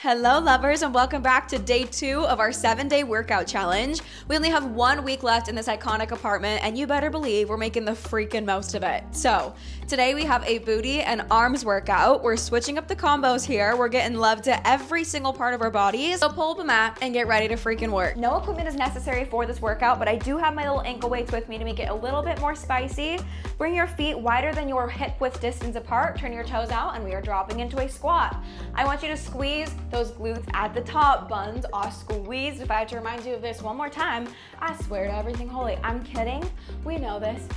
Hello lovers, and welcome back to day 2 of our 7-day workout challenge. We only have 1 week left in this iconic apartment, and you better believe we're making the freaking most of it. So today we have a booty and arms workout. We're switching up the combos here. We're getting love to every single part of our bodies. So pull up a mat and get ready to freaking work. No equipment is necessary for this workout, but I do have my little ankle weights with me to make it a little bit more spicy. Bring your feet wider than your hip width distance apart. Turn your toes out, and we are dropping into a squat. I want you to squeeze those glutes at the top. Buns are squeezed. If I have to remind you of this one more time, I swear to everything holy, I'm kidding. We know this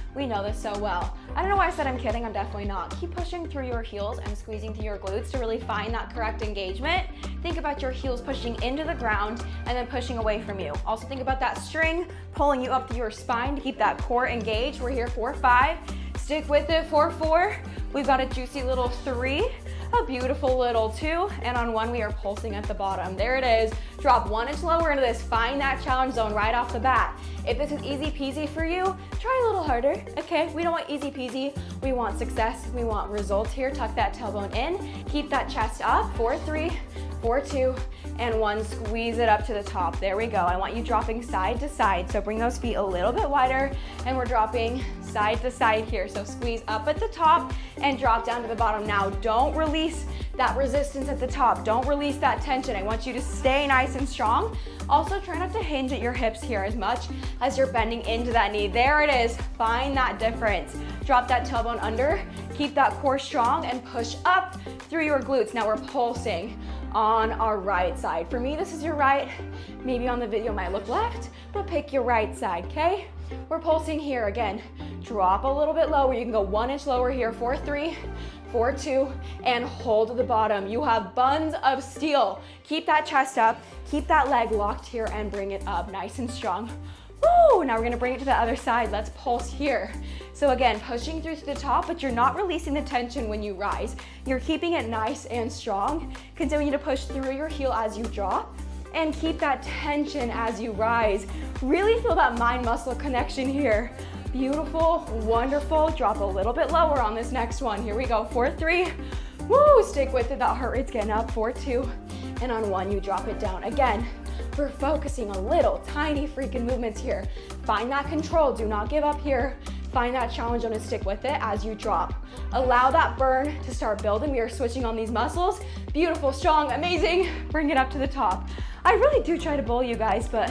so well. I don't know why I said I'm kidding, I'm definitely not. Keep pushing through your heels and squeezing through your glutes to really find that correct engagement. Think about your heels pushing into the ground and then pushing away from you. Also think about that string pulling you up through your spine to keep that core engaged. We're here for 5. Stick with it for 4. We've got a juicy little 3. A beautiful little 2, and on 1 we are pulsing at the bottom. There it is. Drop 1 inch lower into this. Find that challenge zone right off the bat. If this is easy peasy for you, try a little harder, okay? We don't want easy peasy. We want success. We want results here. Tuck that tailbone in. Keep that chest up. 4, 3, 4, 2, and 1. Squeeze it up to the top. There we go. I want you dropping side to side. So bring those feet a little bit wider, and we're dropping side to side here. So squeeze up at the top and drop down to the bottom. Now don't release that resistance at the top. Don't release that tension. I want you to stay nice and strong. Also try not to hinge at your hips here as much as you're bending into that knee. There it is. Find that difference. Drop that tailbone under. Keep that core strong and push up through your glutes. Now we're pulsing on our right side. For me, this is your right. Maybe on the video it might look left, but pick your right side, okay? We're pulsing here again. Drop a little bit lower. You can go 1 inch lower here. 4, 3, 4, 2, and hold to the bottom. You have buns of steel. Keep that chest up. Keep that leg locked here and bring it up nice and strong. Woo! Now we're gonna bring it to the other side. Let's pulse here. So again, pushing through to the top, but you're not releasing the tension when you rise. You're keeping it nice and strong. Continue to push through your heel as you drop, and keep that tension as you rise. Really feel that mind muscle connection here. Beautiful, wonderful. Drop a little bit lower on this next one. Here we go. 4, 3. Woo! Stick with it. That heart rate's getting up. 4, 2, and on 1 you drop it down. Again, we're focusing on little tiny freaking movements here. Find that control. Do not give up here. Find that challenge zone and stick with it as you drop. Allow that burn to start building. We are switching on these muscles. Beautiful, strong, amazing. Bring it up to the top. I really do try to bowl you guys, but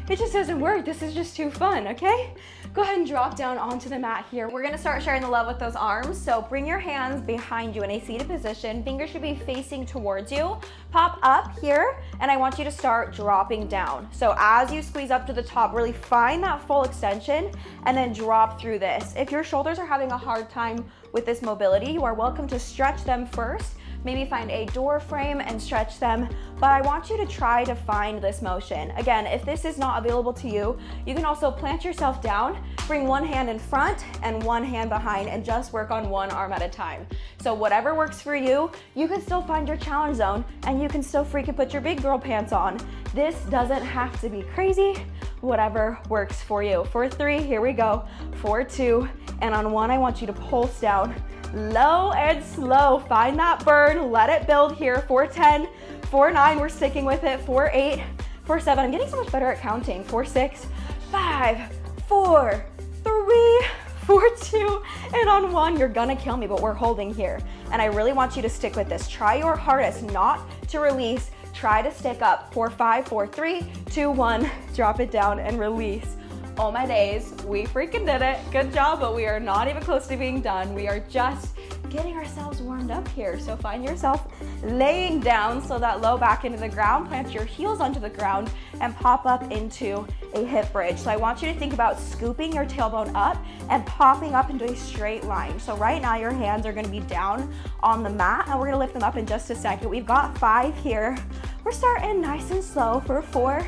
it just doesn't work. This is just too fun, okay? Go ahead and drop down onto the mat here. We're gonna start sharing the love with those arms. So bring your hands behind you in a seated position. Fingers should be facing towards you. Pop up here, and I want you to start dropping down. So as you squeeze up to the top, really find that full extension and then drop through this. If your shoulders are having a hard time with this mobility, you are welcome to stretch them first. Maybe find a door frame and stretch them, but I want you to try to find this motion. Again, if this is not available to you, you can also plant yourself down, bring 1 hand in front and 1 hand behind, and just work on 1 arm at a time. So whatever works for you, you can still find your challenge zone, and you can still freaking put your big girl pants on. This doesn't have to be crazy. Whatever works for you. 4, 3, here we go. 4, 2, and on 1, I want you to pulse down. Low and slow. Find that burn. Let it build here. 4, 10, 4, 9. We're sticking with it. 4, 8, 4, 7. I'm getting so much better at counting. 4, 6, 5, 4, 3, 4, 2, and on 1, you're gonna kill me, but we're holding here. And I really want you to stick with this. Try your hardest not to release. Try to stick up. 4, 5, 4, 3, 2, 1. Drop it down and release. Oh my days, we freaking did it. Good job, but we are not even close to being done. We are just getting ourselves warmed up here. So find yourself laying down so that low back into the ground, plant your heels onto the ground, and pop up into a hip bridge. So I want you to think about scooping your tailbone up and popping up into a straight line. So right now your hands are gonna be down on the mat, and we're gonna lift them up in just a second. We've got 5 here. We're starting nice and slow for 4.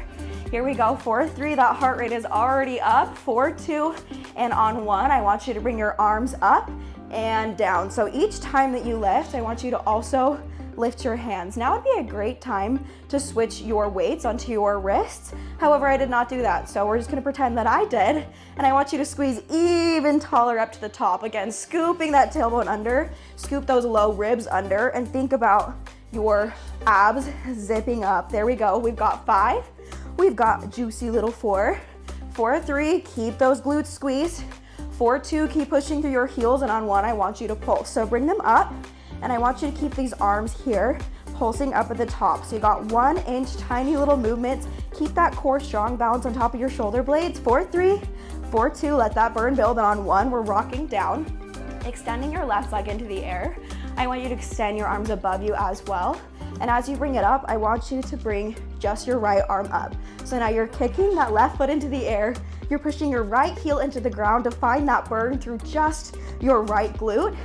Here we go. 4, 3, that heart rate is already up. 4, 2, and on 1, I want you to bring your arms up and down. So each time that you lift, I want you to also lift your hands. Now would be a great time to switch your weights onto your wrists. However, I did not do that, so we're just gonna pretend that I did. And I want you to squeeze even taller up to the top. Again, scooping that tailbone under, scoop those low ribs under, and think about your abs zipping up. There we go. We've got 5. We've got juicy little 4. 4, 3, keep those glutes squeezed. 4, 2, keep pushing through your heels, and on 1, I want you to pulse. So bring them up, and I want you to keep these arms here, pulsing up at the top. So you got 1 inch, tiny little movements. Keep that core strong, balance on top of your shoulder blades. 4, 3, 4, 2, let that burn build, and on 1, we're rocking down, extending your left leg into the air. I want you to extend your arms above you as well. And as you bring it up, I want you to bring just your right arm up. So now you're kicking that left foot into the air. You're pushing your right heel into the ground to find that burn through just your right glute.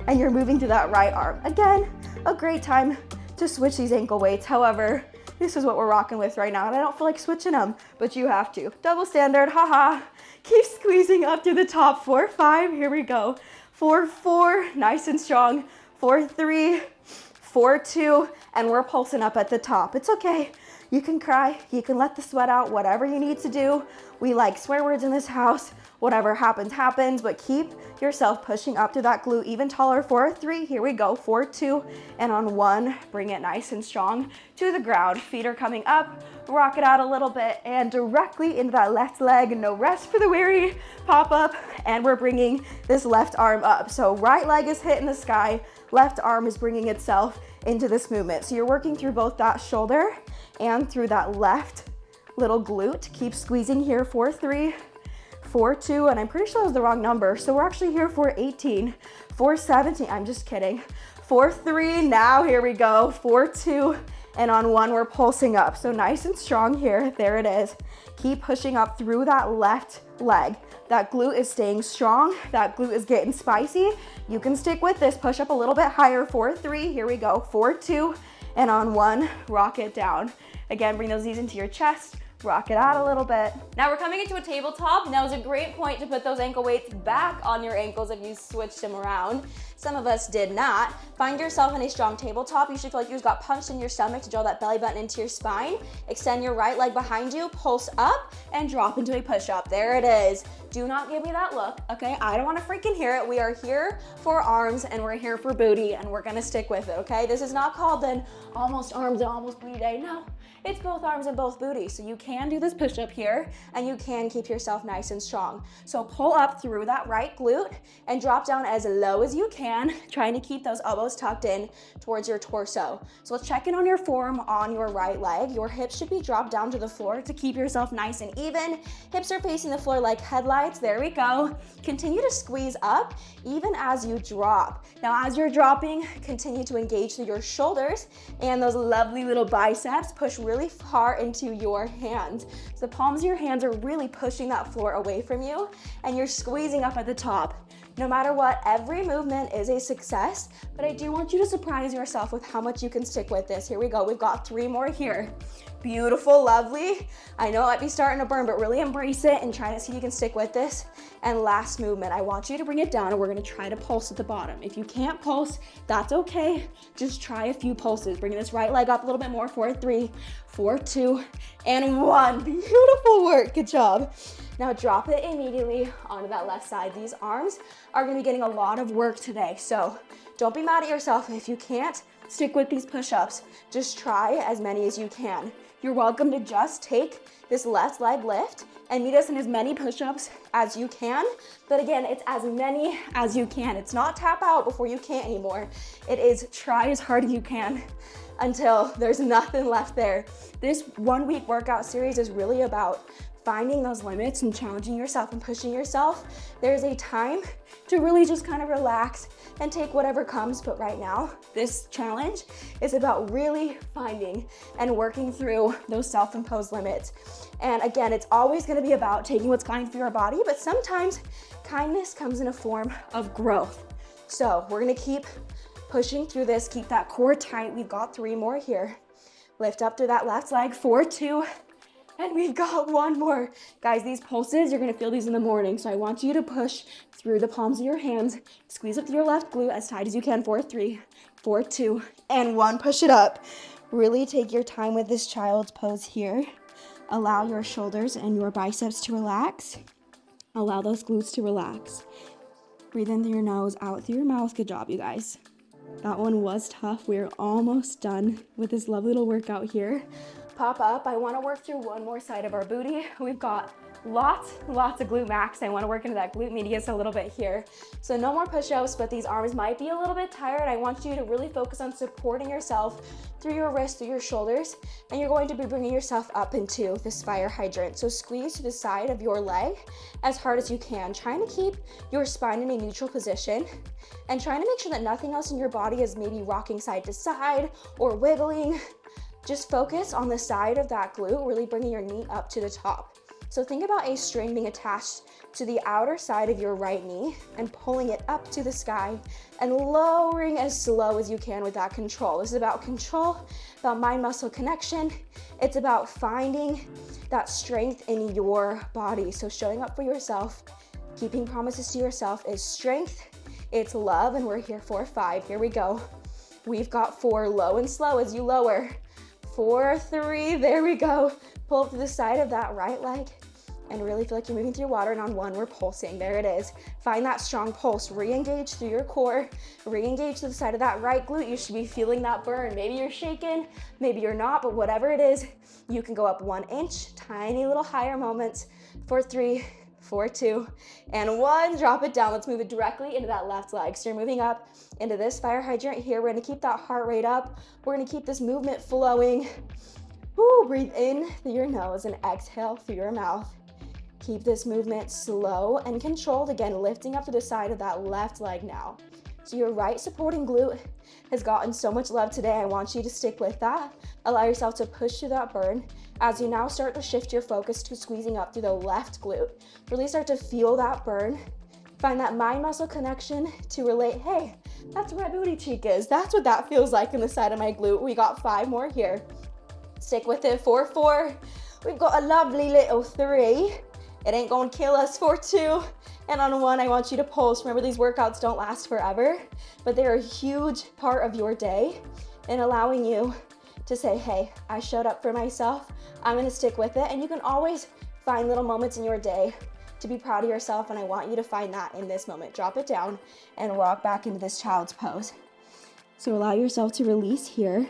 And you're moving to that right arm. Again, a great time to switch these ankle weights. However, this is what we're rocking with right now. And I don't feel like switching them, but you have to. Double standard, haha. Keep squeezing up to the top. 4, 5, here we go. 4, 4, nice and strong. 4, 3, 4, 2, and we're pulsing up at the top. It's okay. You can cry, you can let the sweat out, whatever you need to do. We like swear words in this house. Whatever happens, happens, but keep yourself pushing up to that glute even taller. 4, 3, here we go. 4, 2, and on 1, bring it nice and strong to the ground. Feet are coming up, rock it out a little bit, and directly into that left leg. No rest for the weary. Pop up, and we're bringing this left arm up. So right leg is hitting the sky, left arm is bringing itself into this movement. So you're working through both that shoulder and through that left little glute. Keep squeezing here. 4, 3, 4, 2, and I'm pretty sure that was the wrong number. So we're actually here for 18, 4, 17. I'm just kidding. 4, 3, now here we go. 4, 2, and on 1, we're pulsing up. So nice and strong here. There it is. Keep pushing up through that left leg. That glute is staying strong. That glute is getting spicy. You can stick with this. Push up a little bit higher. 4, 3, here we go. 4, 2, and on 1, rock it down. Again, bring those knees into your chest. Rock it out a little bit. Now we're coming into a tabletop. Now is a great point to put those ankle weights back on your ankles if you switched them around. Some of us did not. Find yourself in a strong tabletop. You should feel like you just got punched in your stomach to draw that belly button into your spine. Extend your right leg behind you, pulse up, and drop into a push-up. There it is. Do not give me that look, okay? I don't wanna freaking hear it. We are here for arms, and we're here for booty, and we're gonna stick with it, okay? This is not called an almost arms and almost booty day. No, it's both arms and both booty. So you can do this push-up here, and you can keep yourself nice and strong. So pull up through that right glute and drop down as low as you can, trying to keep those elbows tucked in towards your torso. So let's check in on your form on your right leg. Your hips should be dropped down to the floor to keep yourself nice and even. Hips are facing the floor like headlights. There we go. Continue to squeeze up even as you drop. Now, as you're dropping, continue to engage through your shoulders and those lovely little biceps. Push really far into your hands. So the palms of your hands are really pushing that floor away from you, and you're squeezing up at the top. No matter what, every movement is a success, but I do want you to surprise yourself with how much you can stick with this. Here we go. We've got 3 more here. Beautiful, lovely. I know it might be starting to burn, but really embrace it and try to see if you can stick with this. And last movement, I want you to bring it down, and we're gonna try to pulse at the bottom. If you can't pulse, that's okay. Just try a few pulses. Bringing this right leg up a little bit more. 4, 3, 4, 2, and 1. Beautiful work, good job. Now drop it immediately onto that left side. These arms are gonna be getting a lot of work today, so don't be mad at yourself if you can't stick with these push-ups. Just try as many as you can. You're welcome to just take this left leg lift and meet us in as many push-ups as you can. But again, it's as many as you can. It's not tap out before you can't anymore. It is try as hard as you can until there's nothing left there. This 1-week workout series is really about finding those limits and challenging yourself and pushing yourself. There's a time to really just kind of relax and take whatever comes, but right now, this challenge is about really finding and working through those self-imposed limits. And again, it's always gonna be about taking what's kind for your body, but sometimes kindness comes in a form of growth. So we're gonna keep pushing through this, keep that core tight. We've got 3 more here. Lift up to that left leg, 4, 2, and we've got 1 more. Guys, these pulses, you're gonna feel these in the morning. So I want you to push through the palms of your hands, squeeze up to your left glute as tight as you can. 4, 3, 4, 2, and 1. Push it up. Really take your time with this child's pose here. Allow your shoulders and your biceps to relax. Allow those glutes to relax. Breathe in through your nose, out through your mouth. Good job, you guys. That one was tough. We're almost done with this lovely little workout here. Pop up. I want to work through one more side of our booty. We've got lots of glute max. I want to work into that glute medius a little bit here. So no more push-ups, but these arms might be a little bit tired. I want you to really focus on supporting yourself through your wrists, through your shoulders, and you're going to be bringing yourself up into this fire hydrant. So squeeze to the side of your leg as hard as you can, trying to keep your spine in a neutral position and trying to make sure that nothing else in your body is maybe rocking side to side or wiggling. Just focus on the side of that glute, really bringing your knee up to the top. So think about a string being attached to the outer side of your right knee and pulling it up to the sky and lowering as slow as you can with that control. This is about control, about mind-muscle connection. It's about finding that strength in your body. So showing up for yourself, keeping promises to yourself is strength, it's love, and we're here for 5. Here we go. We've got 4, low and slow as you lower. 4, 3, there we go. Pull up to the side of that right leg and really feel like you're moving through water. And on 1, we're pulsing. There it is. Find that strong pulse. Re-engage through your core. Re-engage to the side of that right glute. You should be feeling that burn. Maybe you're shaking, maybe you're not, but whatever it is, you can go up 1 inch, tiny little higher moments. 4, 3, 4, 2, and 1. Drop it down. Let's move it directly into that left leg. So you're moving up into this fire hydrant here. We're gonna keep that heart rate up. We're gonna keep this movement flowing. Woo, breathe in through your nose and exhale through your mouth. Keep this movement slow and controlled. Again, lifting up to the side of that left leg now. So your right supporting glute has gotten so much love today. I want you to stick with that. Allow yourself to push through that burn as you now start to shift your focus to squeezing up through the left glute. Really start to feel that burn. Find that mind-muscle connection to relate, hey, that's where my booty cheek is. That's what that feels like in the side of my glute. We got 5 more here. Stick with it. 4, 4. We've got a lovely little 3. It ain't gonna kill us. 4, 2. And on 1, I want you to pulse. Remember, these workouts don't last forever, but they're a huge part of your day in allowing you to say, hey, I showed up for myself. I'm gonna stick with it. And you can always find little moments in your day to be proud of yourself, and I want you to find that in this moment. Drop it down and walk back into this child's pose. So allow yourself to release here.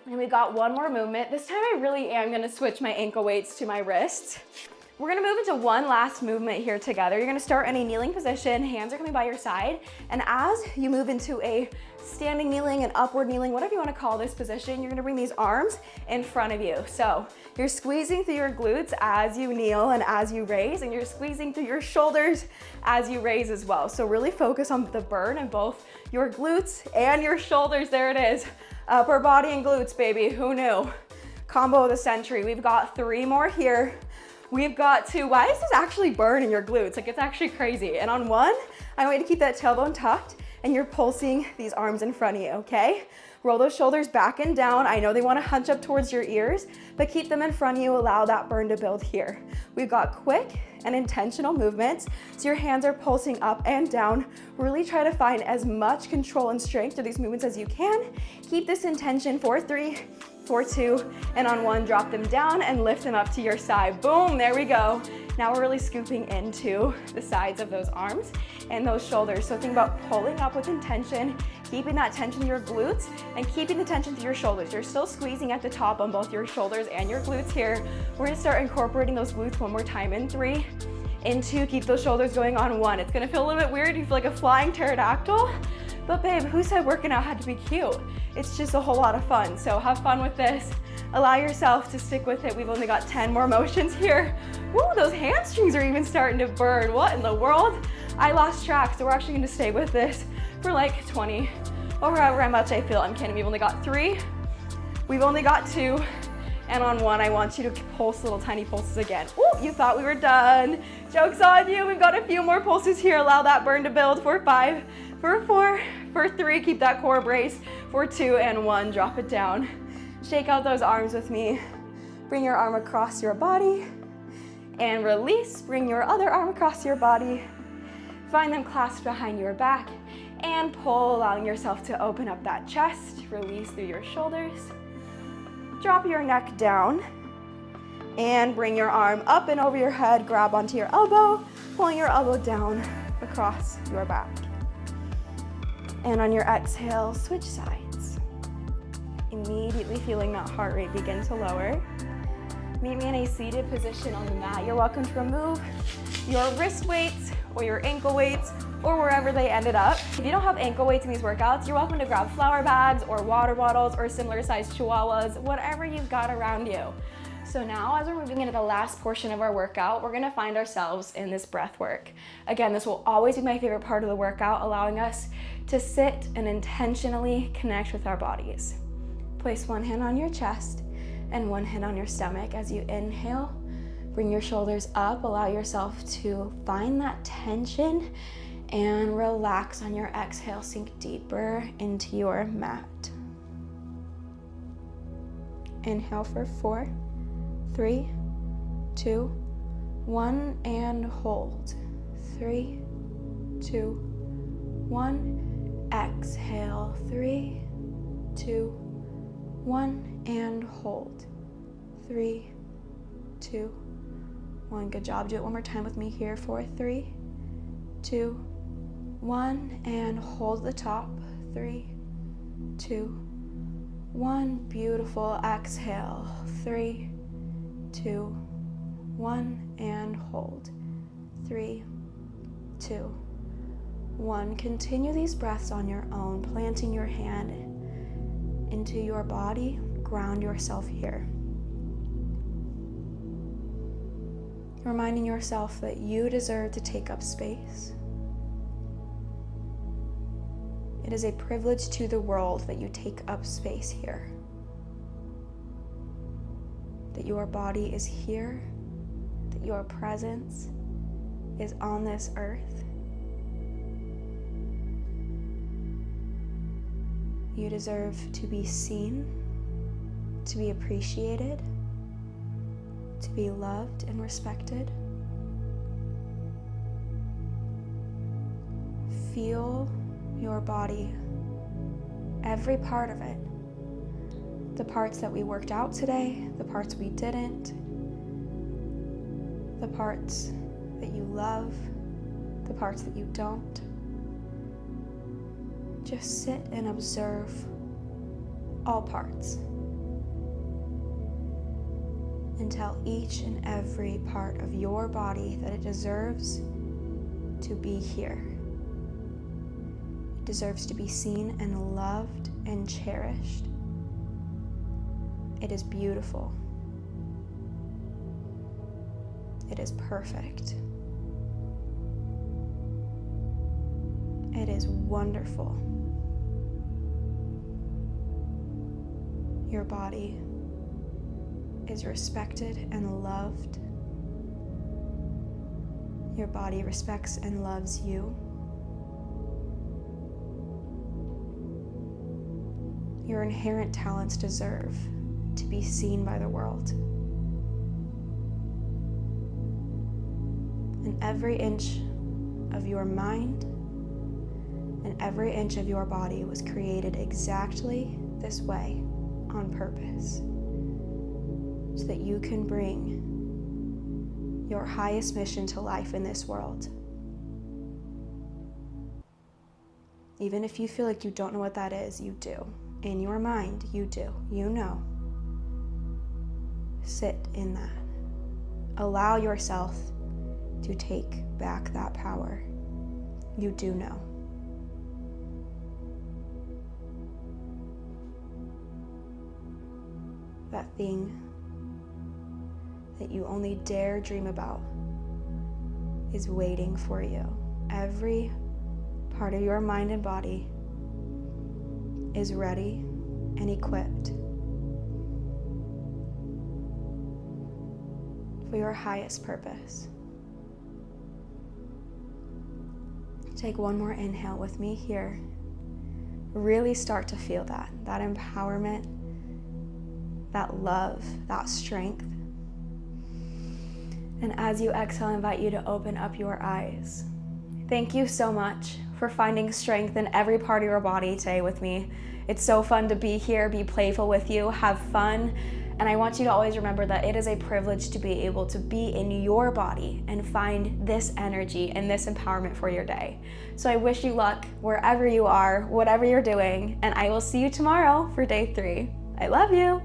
And we got 1 more movement. This time I really am gonna switch my ankle weights to my wrists. We're gonna move into 1 last movement here together. You're gonna start in a kneeling position, hands are coming by your side, and as you move into a standing kneeling, an upward kneeling, whatever you wanna call this position, you're gonna bring these arms in front of you. So you're squeezing through your glutes as you kneel and as you raise, and you're squeezing through your shoulders as you raise as well. So really focus on the burn in both your glutes and your shoulders. There it is. Upper body and glutes, baby, who knew? Combo of the century. We've got 3 more here. We've got 2. Why does this actually burn in your glutes? Like, it's actually crazy. And on 1, I want you to keep that tailbone tucked and you're pulsing these arms in front of you, okay? Roll those shoulders back and down. I know they wanna hunch up towards your ears, but keep them in front of you. Allow that burn to build here. We've got quick and intentional movements. So your hands are pulsing up and down. Really try to find as much control and strength through these movements as you can. Keep this intention. 4, 3, 4, 2, and on 1, drop them down and lift them up to your side. Boom, there we go. Now we're really scooping into the sides of those arms and those shoulders. So think about pulling up with intention, keeping that tension in your glutes and keeping the tension through your shoulders. You're still squeezing at the top on both your shoulders and your glutes here. We're gonna start incorporating those glutes 1 more time in 3, in 2, keep those shoulders going on 1. It's gonna feel a little bit weird. You feel like a flying pterodactyl, but babe, who said working out had to be cute? It's just a whole lot of fun. So have fun with this. Allow yourself to stick with it. We've only got 10 more motions here. Woo, those hamstrings are even starting to burn. What in the world? I lost track, so we're actually gonna stay with this for like 20 or however much I feel. I'm kidding, we've only got 3. We've only got 2. And on 1, I want you to pulse little tiny pulses again. Ooh, you thought we were done. Joke's on you, we've got a few more pulses here. Allow that burn to build. 4, 5, for 4, for 3, keep that core brace. For 2 and 1, drop it down. Shake out those arms with me. Bring your arm across your body and release. Bring your other arm across your body. Find them clasped behind your back and pull, allowing yourself to open up that chest. Release through your shoulders. Drop your neck down and bring your arm up and over your head. Grab onto your elbow, pulling your elbow down across your back. And on your exhale, switch sides. Immediately feeling that heart rate begin to lower. Meet me in a seated position on the mat. You're welcome to remove your wrist weights or your ankle weights or wherever they ended up. If you don't have ankle weights in these workouts, you're welcome to grab flour bags or water bottles or similar sized chihuahuas, whatever you've got around you. So now as we're moving into the last portion of our workout, we're gonna find ourselves in this breath work. Again, this will always be my favorite part of the workout, allowing us to sit and intentionally connect with our bodies. Place one hand on your chest and one hand on your stomach. As you inhale, bring your shoulders up, allow yourself to find that tension and relax on your exhale, sink deeper into your mat. Inhale for 4, 3, 2, 1, and hold. 3, 2, 1. Exhale. 3, 2, 1, and hold. 3, 2, 1. Good job. Do it one more time with me here for 3, 2, 1, and hold the top. 3, 2, 1. Beautiful. Exhale. 3, 2, 1, and hold. 3, 2, 1. Continue these breaths on your own, planting your hand into your body. Ground yourself here. Reminding yourself that you deserve to take up space. It is a privilege to the world that you take up space here. That your body is here, that your presence is on this earth. You deserve to be seen, to be appreciated, to be loved and respected. Feel your body, every part of it. The parts that we worked out today, the parts we didn't, the parts that you love, the parts that you don't. Just sit and observe all parts and tell each and every part of your body that it deserves to be here. It deserves to be seen and loved and cherished. It is beautiful. It is perfect. It is wonderful. Your body is respected and loved. Your body respects and loves you. Your inherent talents deserve to be seen by the world. And every inch of your mind and every inch of your body was created exactly this way on purpose, so that you can bring your highest mission to life in this world. Even if you feel like you don't know what that is, you do. In your mind, you do. You know. Sit in that. Allow yourself to take back that power. You do know. That thing that you only dare dream about is waiting for you. Every part of your mind and body is ready and equipped for your highest purpose. Take one more inhale with me here. Really start to feel that empowerment, that love, that strength. And as you exhale, I invite you to open up your eyes. Thank you so much for finding strength in every part of your body today with me. It's so fun to be here, be playful with you, have fun, And I want you to always remember that it is a privilege to be able to be in your body and find this energy and this empowerment for your day. So I wish you luck wherever you are, whatever you're doing, and I will see you tomorrow for day 3. I love you.